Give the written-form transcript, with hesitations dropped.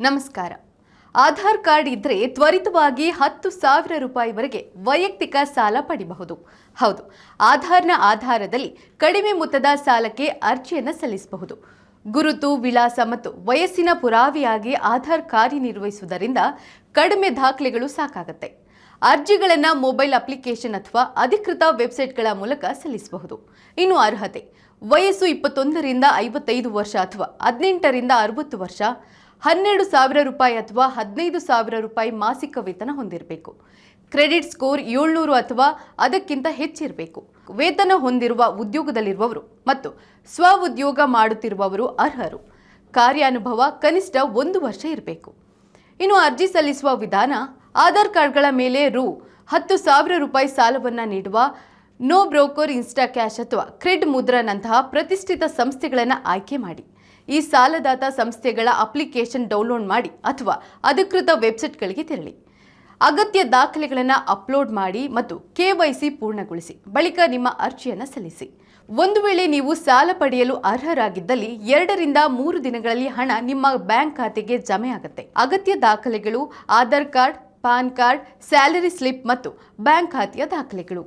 ನಮಸ್ಕಾರ. ಆಧಾರ್ ಕಾರ್ಡ್ ಇದ್ರೆ ತ್ವರಿತವಾಗಿ 10,000 ರೂಪಾಯಿವರೆಗೆ ವೈಯಕ್ತಿಕ ಸಾಲ ಪಡೆಯಬಹುದು. ಹೌದು, ಆಧಾರ್ನ ಆಧಾರದಲ್ಲಿ ಕಡಿಮೆ ಮೊತ್ತದ ಸಾಲಕ್ಕೆ ಅರ್ಜಿಯನ್ನು ಸಲ್ಲಿಸಬಹುದು. ಗುರುತು, ವಿಳಾಸ ಮತ್ತು ವಯಸ್ಸಿನ ಪುರಾವೆಯಾಗಿ ಆಧಾರ್ ಕಾರ್ಯನಿರ್ವಹಿಸುವುದರಿಂದ ಕಡಿಮೆ ದಾಖಲೆಗಳು ಸಾಕಾಗುತ್ತೆ. ಅರ್ಜಿಗಳನ್ನು ಮೊಬೈಲ್ ಅಪ್ಲಿಕೇಶನ್ ಅಥವಾ ಅಧಿಕೃತ ವೆಬ್ಸೈಟ್ಗಳ ಮೂಲಕ ಸಲ್ಲಿಸಬಹುದು. ಇನ್ನು ಅರ್ಹತೆ: ವಯಸ್ಸು 21ರಿಂದ 55 ವರ್ಷ ಅಥವಾ 18ರಿಂದ 60 ವರ್ಷ, 12,000 ರೂಪಾಯಿ ಅಥವಾ 15,000 ರೂಪಾಯಿ ಮಾಸಿಕ ವೇತನ ಹೊಂದಿರಬೇಕು. ಕ್ರೆಡಿಟ್ ಸ್ಕೋರ್ 700 ಅಥವಾ ಅದಕ್ಕಿಂತ ಹೆಚ್ಚಿರಬೇಕು. ವೇತನ ಹೊಂದಿರುವ ಉದ್ಯೋಗದಲ್ಲಿರುವವರು ಮತ್ತು ಸ್ವಉದ್ಯೋಗ ಮಾಡುತ್ತಿರುವವರು ಅರ್ಹರು. ಕಾರ್ಯಾನುಭವ ಕನಿಷ್ಠ 1 ವರ್ಷ ಇರಬೇಕು. ಇನ್ನು ಅರ್ಜಿ ಸಲ್ಲಿಸುವ ವಿಧಾನ: ಆಧಾರ್ ಕಾರ್ಡ್ಗಳ ಮೇಲೆ ರೂ. 10,000 ರೂಪಾಯಿ ಸಾಲವನ್ನು ನೀಡುವ ನೋ ಬ್ರೋಕರ್, ಇನ್ಸ್ಟಾ ಕ್ಯಾಶ್ ಅಥವಾ ಕ್ರೆಡ್ ಮುದ್ರಾನಂತಹ ಪ್ರತಿಷ್ಠಿತ ಸಂಸ್ಥೆಗಳನ್ನು ಆಯ್ಕೆ ಮಾಡಿ. ಈ ಸಾಲದಾತ ಸಂಸ್ಥೆಗಳ ಅಪ್ಲಿಕೇಶನ್ ಡೌನ್ಲೋಡ್ ಮಾಡಿ ಅಥವಾ ಅಧಿಕೃತ ವೆಬ್ಸೈಟ್ಗಳಿಗೆ ತೆರಳಿ. ಅಗತ್ಯ ದಾಖಲೆಗಳನ್ನು ಅಪ್ಲೋಡ್ ಮಾಡಿ ಮತ್ತು KYC ಪೂರ್ಣಗೊಳಿಸಿ. ಬಳಿಕ ನಿಮ್ಮ ಅರ್ಜಿಯನ್ನು ಸಲ್ಲಿಸಿ. ಒಂದು ವೇಳೆ ನೀವು ಸಾಲ ಪಡೆಯಲು ಅರ್ಹರಾಗಿದ್ದಲ್ಲಿ 2 ರಿಂದ 3 ದಿನಗಳಲ್ಲಿ ಹಣ ನಿಮ್ಮ ಬ್ಯಾಂಕ್ ಖಾತೆಗೆ ಜಮೆ ಆಗುತ್ತೆ. ಅಗತ್ಯ ದಾಖಲೆಗಳು: Aadhaar card, PAN card, salary slip ಮತ್ತು ಬ್ಯಾಂಕ್ ಖಾತೆಯ ದಾಖಲೆಗಳು.